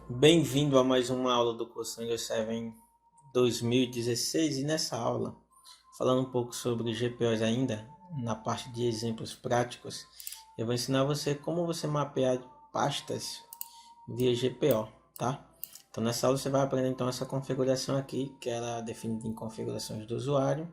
Bem-vindo a mais uma aula do curso Windows 7 2016 e nessa aula, falando um pouco sobre GPOs ainda, na parte de exemplos práticos, eu vou ensinar você como você mapear pastas via GPO, tá? Então nessa aula você vai aprender então essa configuração aqui, que ela é definida em configurações do usuário,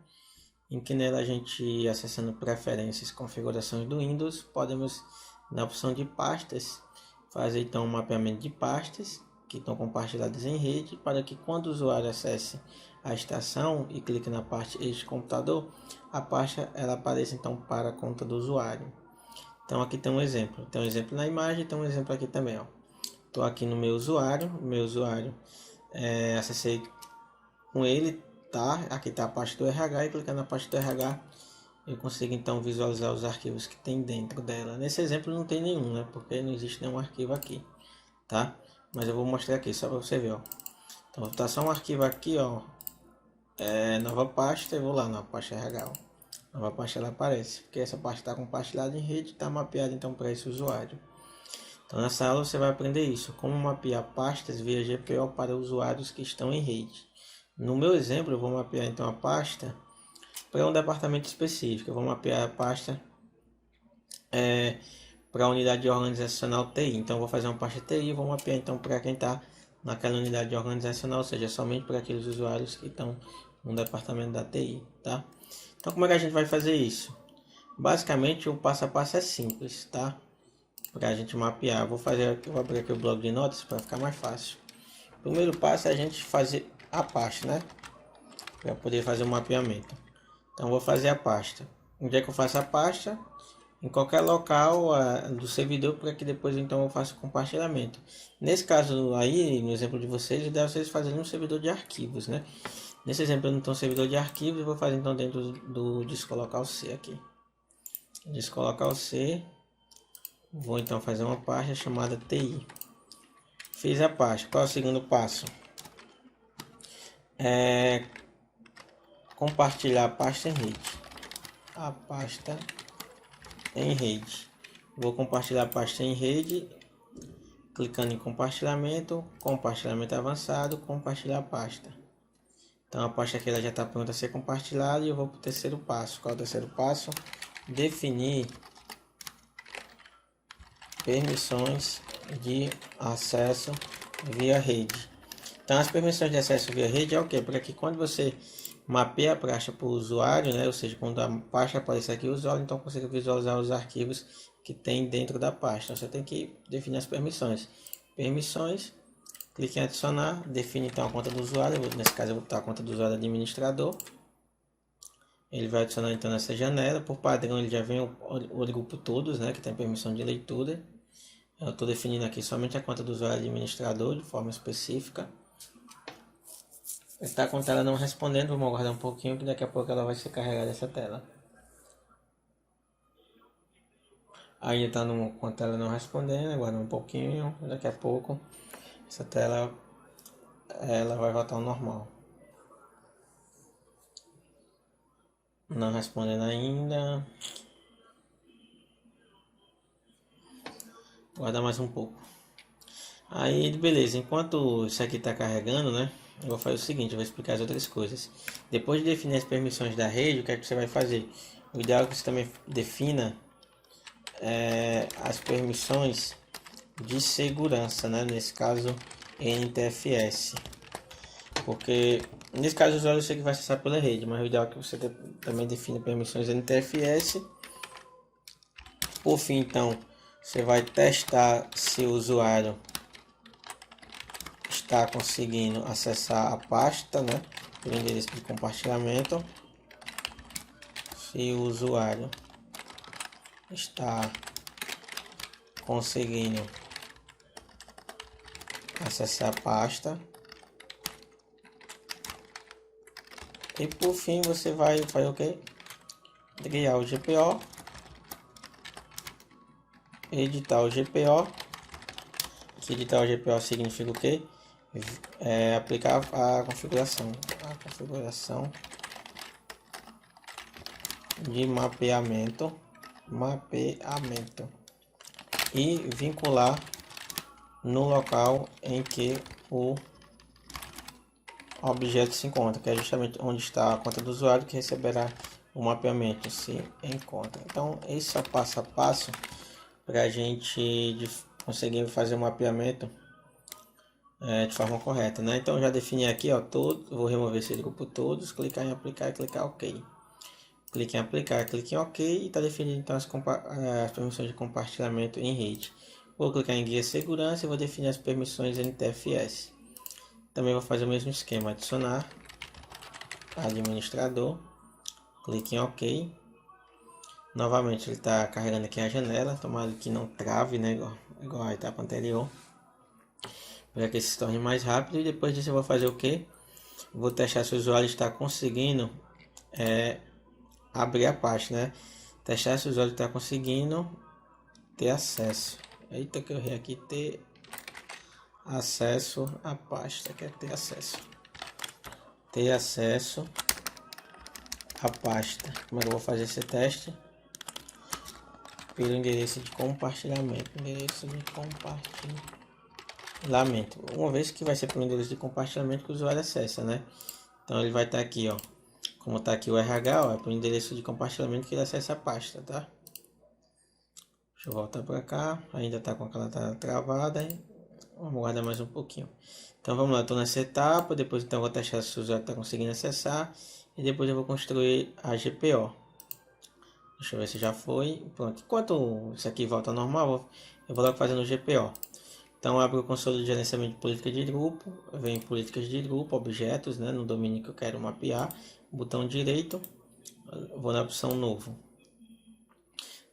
em que nela a gente, acessando preferências, configurações do Windows, podemos, na opção de pastas, fazer então um mapeamento de pastas que estão compartilhadas em rede, para que quando o usuário acesse a estação e clique na parte este computador, a pasta ela apareça então para a conta do usuário. Então aqui tem um exemplo na imagem, tem um exemplo aqui também, ó. Estou aqui no meu usuário acessei com ele, tá? Aqui está a parte do RH e clicando na parte do RH eu consigo então visualizar os arquivos que tem dentro dela. Nesse exemplo não tem nenhum, né? Porque não existe nenhum arquivo aqui, tá? Mas eu vou mostrar aqui só para você ver, ó. Então tá só um arquivo aqui, ó. Nova pasta, eu vou lá na pasta RH, ó. Nova pasta ela aparece, porque essa pasta está compartilhada em rede, está mapeada então para esse usuário. Então nessa aula você vai aprender isso, como mapear pastas via GPO para usuários que estão em rede. No meu exemplo eu vou mapear então a pasta para um departamento específico. Eu vou mapear a pasta para a unidade organizacional TI. Então, eu vou fazer uma pasta TI e vou mapear então para quem está naquela unidade organizacional, ou seja, somente para aqueles usuários que estão no departamento da TI, tá? Então, como é que a gente vai fazer isso? Basicamente, o passo a passo é simples, tá? Para a gente mapear. Eu vou abrir aqui o bloco de notas para ficar mais fácil. O primeiro passo é a gente fazer a pasta, né? Para poder fazer o mapeamento. Então, vou fazer a pasta. Onde é que eu faço a pasta? Em qualquer local do servidor, para que depois então eu faça o compartilhamento. Nesse caso aí, no exemplo de vocês, deve vocês fazerem um servidor de arquivos, né? Nesse exemplo eu não tenho um servidor de arquivos, eu vou fazer então dentro do disco local C aqui. Disco local C, vou então fazer uma pasta chamada TI. Fiz a pasta. Qual é o segundo passo? Compartilhar a pasta em rede. A pasta em rede. Vou compartilhar a pasta em rede, clicando em compartilhamento, compartilhamento avançado, compartilhar a pasta. Então a pasta aqui ela já está pronta a ser compartilhada e eu vou para o terceiro passo. Qual é o terceiro passo? Definir permissões de acesso via rede. Então as permissões de acesso via rede é o que? Para que quando você mapeia a pasta para o usuário, né? Ou seja, quando a pasta aparecer aqui, o usuário então consegue visualizar os arquivos que tem dentro da pasta. Então, você tem que definir as permissões. Permissões, clique em adicionar, define então a conta do usuário. Nesse caso eu vou botar a conta do usuário administrador. Ele vai adicionar então nessa janela. Por padrão ele já vem o grupo todos, né? Que tem permissão de leitura. Eu estou definindo aqui somente a conta do usuário administrador de forma específica. Está com a tela não respondendo, vamos aguardar um pouquinho que daqui a pouco ela vai ser carregada essa tela. Ainda está com a tela não respondendo, aguarda um pouquinho, daqui a pouco essa tela ela vai voltar ao normal. Não respondendo ainda. Guardar mais um pouco. Aí beleza, enquanto isso aqui está carregando, né? Eu vou fazer o seguinte, eu vou explicar as outras coisas. Depois de definir as permissões da rede, o que é que você vai fazer? O ideal é que você também defina as permissões de segurança, né? Nesse caso NTFS, porque nesse caso o usuário eu sei que vai acessar pela rede, mas o ideal é que você também defina permissões NTFS. Por fim, então, você vai testar se o usuário está conseguindo acessar a pasta, né? Pelo endereço de compartilhamento. Se o usuário está conseguindo acessar a pasta. E por fim você vai fazer o que? Criar o GPO. Editar o GPO. Que editar o GPO significa o que? Aplicar a configuração. A configuração de mapeamento. E vincular no local em que o objeto se encontra, que é justamente onde está a conta do usuário que receberá o mapeamento se encontra. Então, esse é o passo a passo para a gente conseguir fazer o mapeamento de forma correta, né? Então, já defini aqui, ó, todo, vou remover esse grupo todos, clicar em aplicar e clicar OK. Clique em aplicar, clique em OK e está definido então as permissões de compartilhamento em rede. Vou clicar em guia segurança e vou definir as permissões NTFS. Também vou fazer o mesmo esquema, adicionar administrador, clique em OK. Novamente ele está carregando aqui a janela, tomara que não trave, né, igual a etapa anterior, para que se torne mais rápido. E depois disso eu vou fazer o que? Vou testar se o usuário está conseguindo abrir a pasta, né? Testar se o usuário está conseguindo ter acesso. Eita, que eu errei aqui, ter acesso à pasta, quer ter acesso. Ter acesso à pasta. Como é que eu vou fazer esse teste? Pelo endereço de compartilhamento. Endereço de compartilhamento. Uma vez que vai ser pelo endereço de compartilhamento que o usuário acessa, né? Então ele vai estar aqui, ó. Como está aqui o RH, ó, é para o endereço de compartilhamento que ele acessa a pasta, tá? Deixa eu voltar para cá. Ainda está com aquela tela travada. Vamos guardar mais um pouquinho. Então vamos lá, estou nessa etapa. Depois então eu vou testar se o usuário está conseguindo acessar. E depois eu vou construir a GPO. Deixa eu ver se já foi. Pronto. Enquanto isso aqui volta ao normal, eu vou logo fazendo o GPO. Então abro o console de gerenciamento de política de grupo. Vem políticas de grupo, objetos, né, no domínio que eu quero mapear. Botão direito. Vou na opção novo.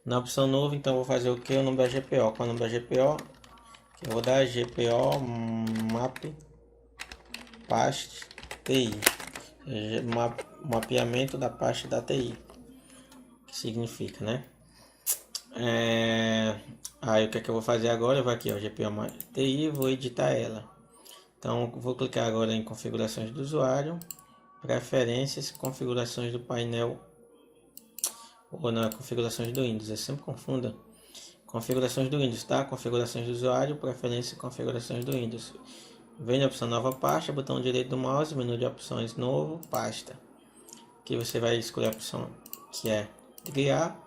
Na opção novo, então vou fazer o que? O nome da GPO. Qual é o nome da GPO? Eu vou dar GPO map past TI. Mapeamento da pasta da TI. Que significa, né? Aí o que é que eu vou fazer agora? Eu vou aqui, ó, GPO TI, vou editar ela. Então vou clicar agora em configurações do usuário, preferências, configurações do painel, ou na configurações do Windows, eu sempre confunda. Configurações do Windows, tá? Configurações do usuário, preferência e configurações do Windows. Vem na opção nova pasta, botão direito do mouse, menu de opções novo, pasta. Aqui você vai escolher a opção que é criar,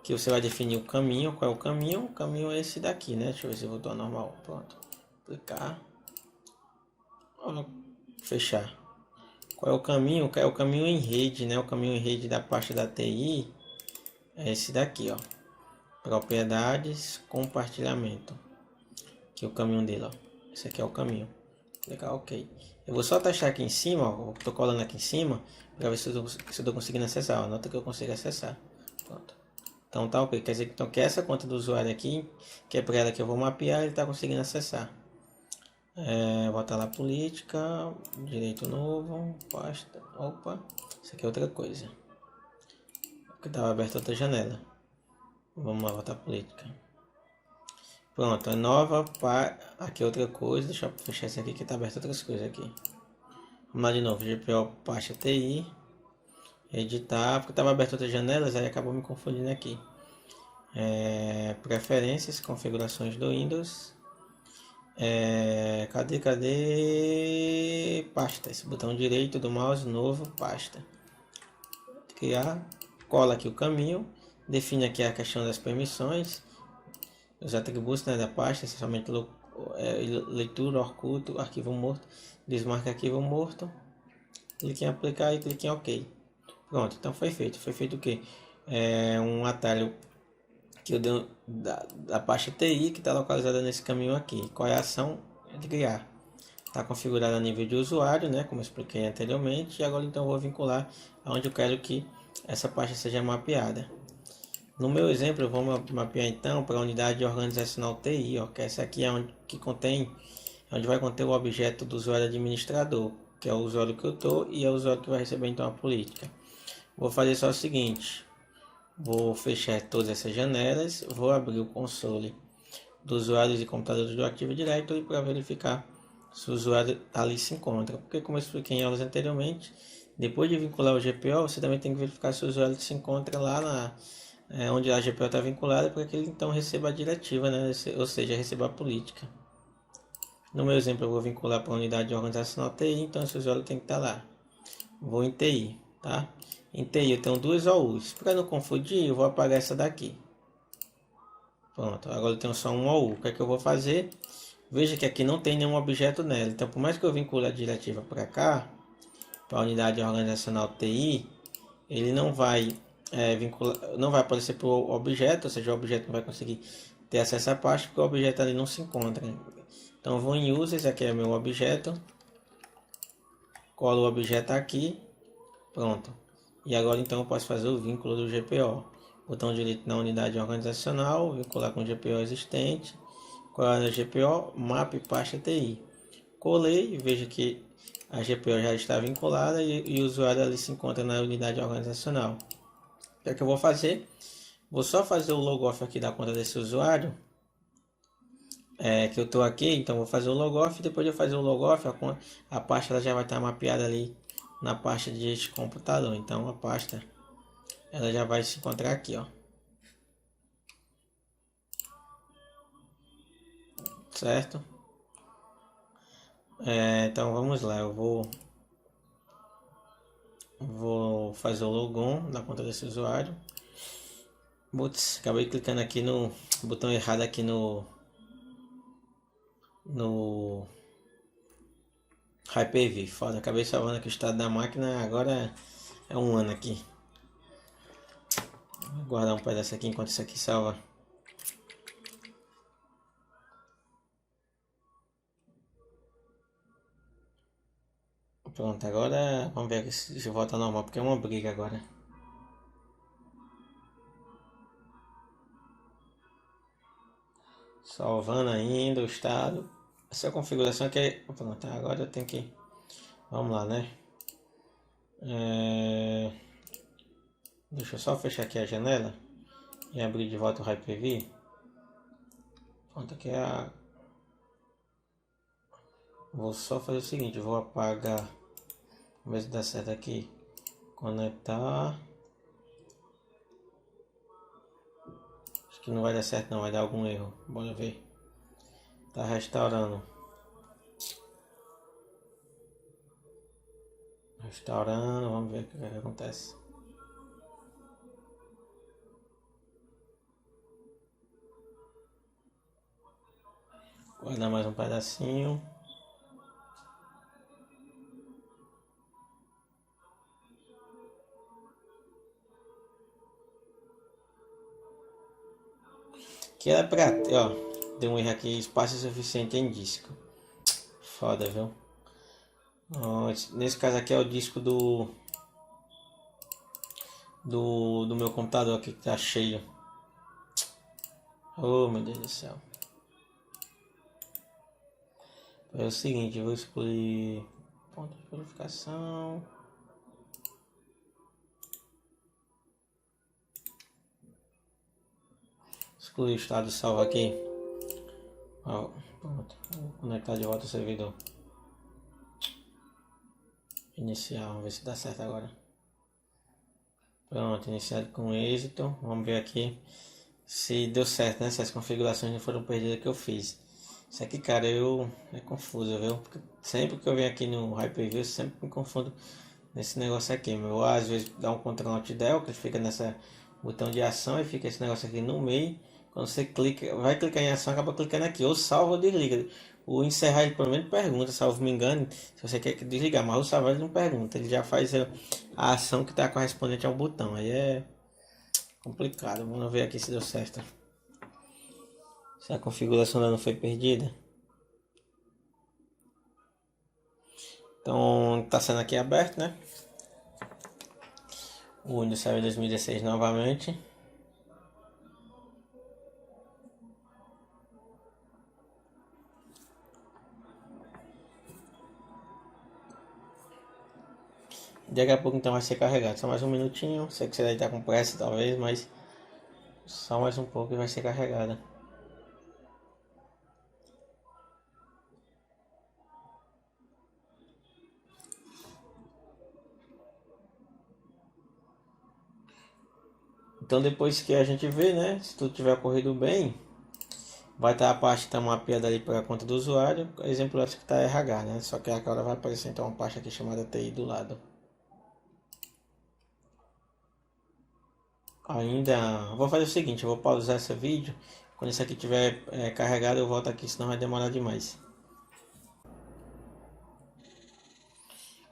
que você vai definir o caminho. Qual é o caminho? O caminho é esse daqui, né? Deixa eu ver se voltou ao normal. Pronto. Clicar. Fechar. Qual é o caminho? É o caminho em rede, né? O caminho em rede da pasta da TI é esse daqui, ó. Propriedades, compartilhamento. Aqui é o caminho dele, ó. Esse aqui é o caminho. Clicar OK. Eu vou só testar aqui em cima, ó. Tô colando aqui em cima para ver se eu tô conseguindo acessar. Ó. Nota que eu consigo acessar. Pronto. Então tá OK. Quer dizer então, que essa conta do usuário aqui, que é para ela que eu vou mapear, ele tá conseguindo acessar. Voltar lá política, direito novo, pasta. Opa, isso aqui é outra coisa. Porque estava aberta outra janela. Vamos lá, voltar política. Pronto, é nova, aqui outra coisa, deixa eu fechar isso aqui que está aberto outras coisas aqui. Vamos lá de novo, GPO pasta TI, editar, porque estava aberto outras janelas, aí acabou me confundindo aqui. Preferências, configurações do Windows. Cadê? Pasta, esse botão direito do mouse, novo, pasta. Criar, cola aqui o caminho, define aqui a questão das permissões. Os atributos, né, da pasta, essencialmente leitura, oculto, arquivo morto, desmarca arquivo morto, clique em aplicar e clique em OK. Pronto, então foi feito. Foi feito o que? Um atalho que eu dei da pasta TI que está localizada nesse caminho aqui. Qual é a ação? É de criar. Está configurada a nível de usuário, né, como eu expliquei anteriormente, e agora então eu vou vincular aonde eu quero que essa pasta seja mapeada. No meu exemplo, eu vou mapear então para a unidade organizacional TI, ó, que essa aqui é onde vai conter o objeto do usuário administrador, que é o usuário que eu estou e é o usuário que vai receber então a política. Vou fazer só o seguinte, vou fechar todas essas janelas, vou abrir o console dos usuários e computadores do Active Directory para verificar se o usuário ali se encontra, porque como eu expliquei em aulas anteriormente, depois de vincular o GPO, você também tem que verificar se o usuário se encontra lá onde a GPO está vinculada para que ele então receba a diretiva, né? Ou seja, receba a política. No meu exemplo, eu vou vincular para a unidade organizacional TI, então esse usuário tem que estar lá. Vou em TI, tá? Em TI eu tenho duas OUs. Para não confundir, eu vou apagar essa daqui. Pronto, agora eu tenho só um OU. O que é que eu vou fazer? Veja que aqui não tem nenhum objeto nela. Então, por mais que eu vincule a diretiva para cá, para a unidade organizacional TI, ele não vai vincular, não vai aparecer para o objeto, ou seja, o objeto não vai conseguir ter acesso à pasta porque o objeto ali não se encontra. Então, eu vou em Users, aqui é meu objeto, colo o objeto aqui, pronto. E agora então eu posso fazer o vínculo do GPO. Botão direito na unidade organizacional, vincular com o GPO existente. Qual é a GPO? Map pasta TI. Colei, veja que a GPO já está vinculada e o usuário ali se encontra na unidade organizacional. O que é que eu vou fazer? Vou só fazer o logoff aqui da conta desse usuário, que eu estou aqui, então vou fazer o logoff, depois de eu fazer o logoff, a pasta ela já vai estar mapeada ali na pasta de este computador, então a pasta ela já vai se encontrar aqui, ó. Certo? Então vamos lá, eu vou fazer o logon da conta desse usuário. Putz, acabei clicando aqui no botão errado aqui no Hyper-V. Foda, acabei salvando aqui o estado da máquina, agora é um ano aqui. Vou guardar um pedaço aqui enquanto isso aqui salva. Pronto, agora vamos ver se volta ao normal, porque é uma briga agora. Salvando ainda o estado. Essa configuração aqui é... Pronto, agora eu tenho que... Vamos lá, né? Deixa eu só fechar aqui a janela e abrir de volta o Hyper-V. Pronto, aqui é a... Vou só fazer o seguinte, vou apagar... Vamos ver se dá certo aqui. Conectar. Acho que não vai dar certo não, vai dar algum erro. Bora ver. Tá restaurando. Restaurando, vamos ver o que acontece. Vou dar mais um pedacinho. Que era pra ter, ó. Deu um erro aqui, espaço suficiente em disco. Foda, viu? Ó, nesse caso aqui é o disco do meu computador aqui que tá cheio. Oh, meu Deus do céu. É o seguinte, eu vou excluir ponto de verificação. Excluir o estado salvo aqui. Ó, pronto. Vou conectar de volta o servidor. Iniciar, vamos ver se dá certo agora. Pronto, iniciado com êxito. Vamos ver aqui se deu certo, né? Se as configurações não foram perdidas que eu fiz. Isso aqui, cara, é confuso, viu? Porque sempre que eu venho aqui no Hyper-V, eu sempre me confundo nesse negócio aqui. Meu, às vezes dá um Ctrl Alt Del, que fica nessa botão de ação e fica esse negócio aqui no meio. Quando você clica, vai clicar em ação, acaba clicando aqui. Ou salva ou desliga. O encerrar ele pelo menos pergunta, salvo me engano, se você quer desligar, mas o salvar ele não pergunta. Ele já faz a ação que está correspondente ao botão. Aí é complicado. Vamos ver aqui se deu certo. Se a configuração não foi perdida. Então está sendo aqui aberto, né? O Windows Server 2016 novamente. Daqui a pouco então vai ser carregado. Só mais um minutinho. Sei que você deve estar com pressa talvez, mas só mais um pouco e vai ser carregada. Então depois que a gente vê, né? Se tudo tiver corrido bem, Vai estar a pasta tá mapeada ali para a conta do usuário. Exemplo, essa que está RH, né? Só que agora vai aparecer então uma pasta aqui chamada TI do lado. Ainda vou fazer o seguinte, eu vou pausar esse vídeo. Quando isso aqui estiver carregado, eu volto aqui, senão vai demorar demais.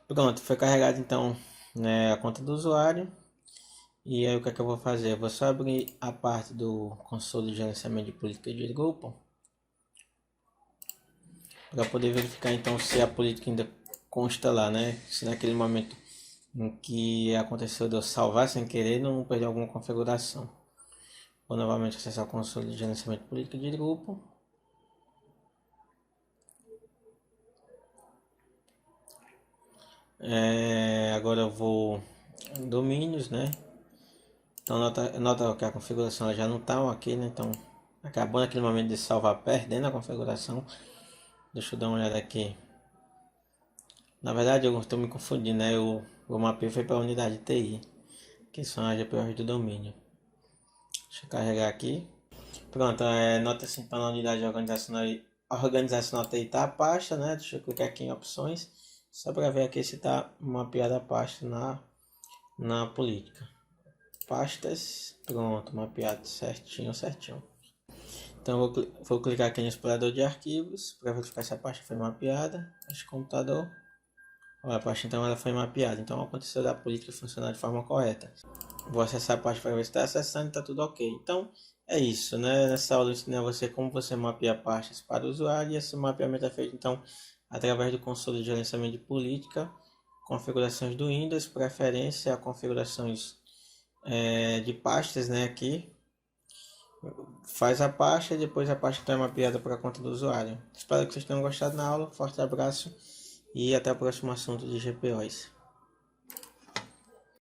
Pronto, foi carregado então, né, a conta do usuário. E aí o que é que eu vou fazer? Eu vou só abrir a parte do console de gerenciamento de política de grupo para poder verificar então se a política ainda consta lá, né? Se naquele momento em que aconteceu de eu salvar sem querer não perder alguma configuração. Vou novamente acessar o console de gerenciamento de política de grupo. Agora eu vou em domínios, né? Então nota que a configuração já não está aqui, né? Então acabou naquele momento de salvar perdendo a configuração. Deixa eu dar uma olhada aqui. Na verdade eu estou me confundindo, né? O mapeio foi para a unidade TI, que são as GPOs do domínio. Deixa eu carregar aqui. Pronto, nota-se então na unidade organizacional TI tá a pasta, né? Deixa eu clicar aqui em opções, só para ver aqui se está mapeada a pasta na política. Pastas, pronto, mapeado certinho. Então vou clicar aqui no explorador de arquivos para verificar se a pasta foi mapeada. Este computador. Olha, a pasta então ela foi mapeada. Então aconteceu da política funcionar de forma correta. Vou acessar a pasta para ver se está acessando e está tudo ok. Então é isso, né? Nessa aula eu ensinei a você como você mapear pastas para o usuário. E esse mapeamento é feito então através do console de gerenciamento de política, configurações do Windows, preferência, configurações de pastas, né? Aqui faz a pasta e depois a pasta está mapeada para a conta do usuário. Espero que vocês tenham gostado da aula. Forte abraço e até o próximo assunto de GPOs.